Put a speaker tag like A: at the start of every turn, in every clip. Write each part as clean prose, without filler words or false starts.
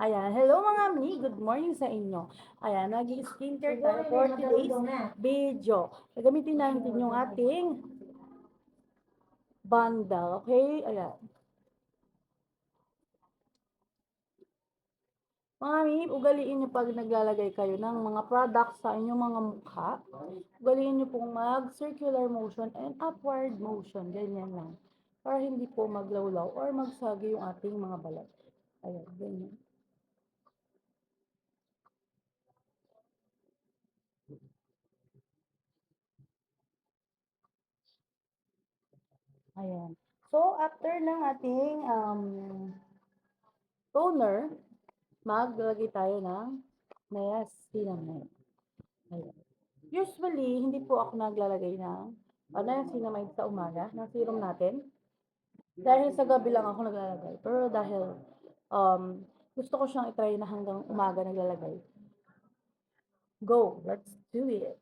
A: Ayan, hello mga mi, good morning sa inyo. Ayan, nag-skincare tayo for today's video. Gagamitin natin yung ating bundle, okay? Ayan. Mga mi, ugaliin nyo pag naglalagay kayo ng mga products sa inyong mga mukha. Ugaliin nyo pong mag-circular motion and upward motion. Ganyan lang. Para hindi po maglawlaw or magsagi yung ating mga balat. Ayan, ganyan. Ayan. So, after ng ating toner, maglalagay tayo ng niacinamide. Ayan. Usually, hindi po ako naglalagay ng niacinamide sa umaga, ng serum natin. Dahil sa gabi lang ako naglalagay. Pero dahil gusto ko siyang itry na hanggang umaga naglalagay. Go, let's do it.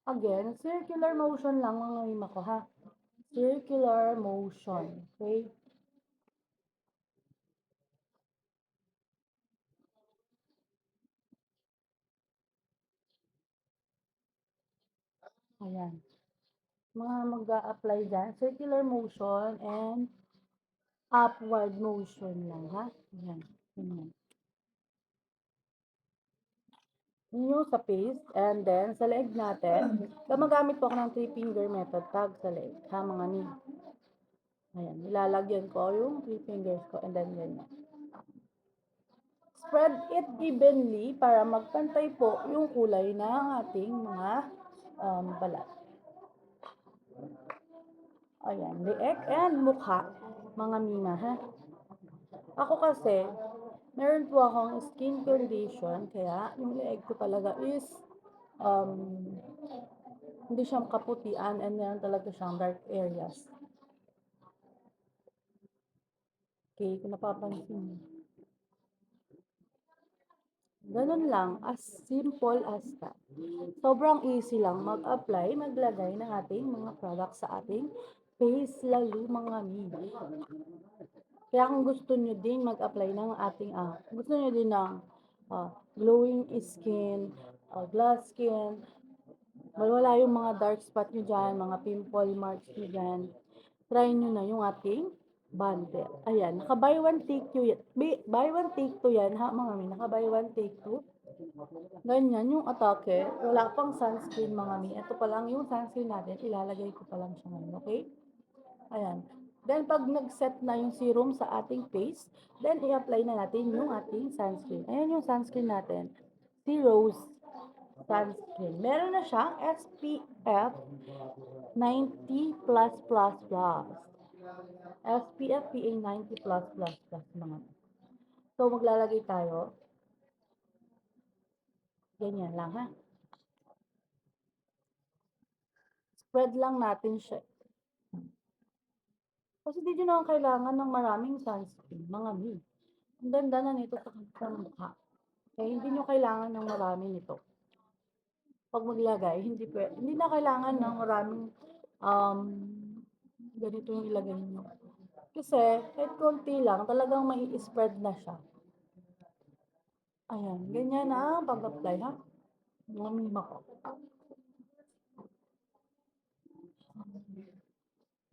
A: Again, circular motion lang ang ngayon ko ha. Circular motion. Okay? Ayan. Mga mag-a-apply dyan, circular motion and upward motion lang, ha? Ayan. Ayan. Yun yung sa face. And then, sa leeg natin, gumagamit po ako ng 3-finger method tag sa leeg, ha, mga ni. Ayan, nilalagyan ko yung 3 fingers ko and then ganyan. Spread it evenly para magpantay po yung kulay ng ating mga balat. Ayan, leeg and mukha, mga mima, ha? Ako kasi, meron po akong skin condition, kaya yung leeg ko talaga is um, hindi siyang kaputian and meron talaga siyang dark areas. Okay, kung napapansin niyo. Ganun lang, as simple as that. Sobrang easy lang mag-apply, maglagay ng ating mga products sa ating face, lalo mga mi. Kaya kung gusto nyo din mag-apply ng ating, gusto nyo din ng glowing skin, glass skin, wala yung mga dark spot nyo dyan, mga pimple marks nyo dyan, try nyo na yung ating bundle. Ayan, naka buy one take two yan. Buy one take two yan ha mga mi, naka buy one take two. Ganyan yung atake, wala pang sunscreen mga mi. Ito pa lang yung sunscreen natin, ilalagay ko pa lang siya ngayon, okay? Ayan. Then, pag nag-set na yung serum sa ating face, then i-apply na natin yung ating sunscreen. Ayan yung sunscreen natin. Si Rose sunscreen. Meron na siyang SPF 90 plus plus plus. SPF PA 90 plus plus plus mga. So, maglalagay tayo. Ganyan lang ha. Spread lang natin siya. Kasi di nyo naman kailangan ng maraming sunscreen, mga mi. Ang ganda na nito sa mukha. Kaya hindi nyo kailangan ng marami nito. Pag maglagay, hindi na kailangan ng maraming um, ganito yung ilagay nyo. Kasi kahit konti lang, talagang may spread na siya. Ayan, ganyan na ang pag-apply ha. Mga mima ko.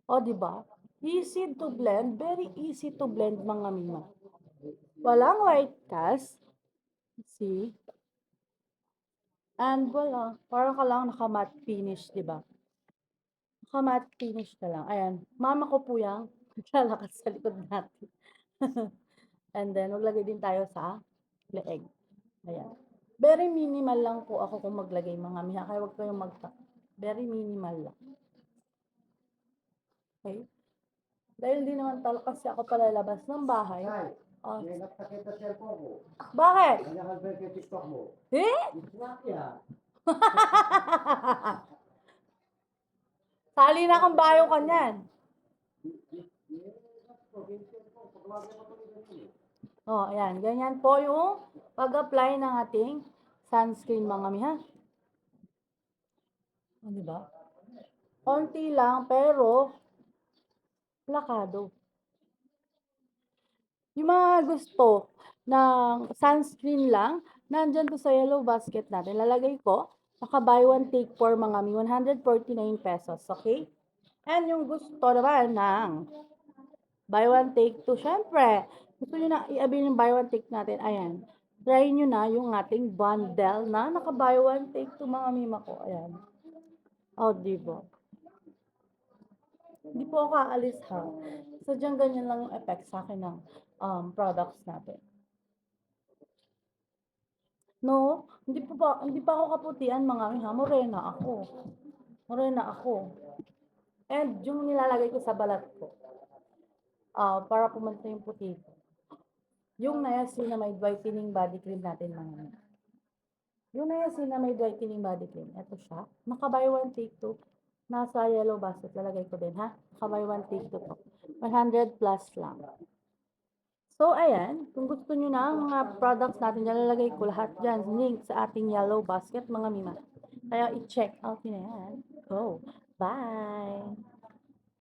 A: O, di ba? Easy to blend, very easy to blend mga mima. Walang white cast. See? And wala, para ka lang naka-matte finish, di ba? Naka-matte finish ka lang. Ayan, mama ko po yan. Naglalakad sa likod natin. And then, maglagay din tayo sa leeg. Ayan. Very minimal lang po ako kung maglagay mga miha. Kaya huwag kayong very minimal lang. Okay? Dahil hindi naman talaga kasi ako palalabas ng bahay. Oh. Bakit? Eh? Sali na kang bayo ka niyan. Oh, ayan. Ganyan po yung pag-apply ng ating sunscreen mga miha. O, 'di ba? Konti lang pero plakado. Yung mga gusto ng sunscreen lang, nandyan 'to sa yellow basket natin. Lalagay ko, naka-buy one take four mga mi, ₱149, okey? And yung gusto naman ng buy one take two, siyempre gusto niyo na i-avail yung buy one take natin, ayan. Try niyo na yung ating bundle na naka-buy one take two mga mima ko, ayan. Oh, 'di ba? Hindi po ako aalis ha. Sadyang ganyan lang yung effect sa'kin ng, products natin. No, hindi pa ako kaputian mga mi ha, morena ako. Morena ako. And yung nilalagay ko sa balat ko, para pumunta yung puti ko, yung niacinamide whitening body cream natin mga mi. Yung niacinamide whitening body cream, eto siya. Naka-buy one take two. Nasa yellow basket, lalagay ko din ha. Naka-buy one take two to. 100 plus lang. So, ayan, kung gusto niyo na ang mga products natin, nilalagay ko lahat dyan, link sa ating yellow basket, mga mima. Kaya i-check out niyo na yan. Go! Bye!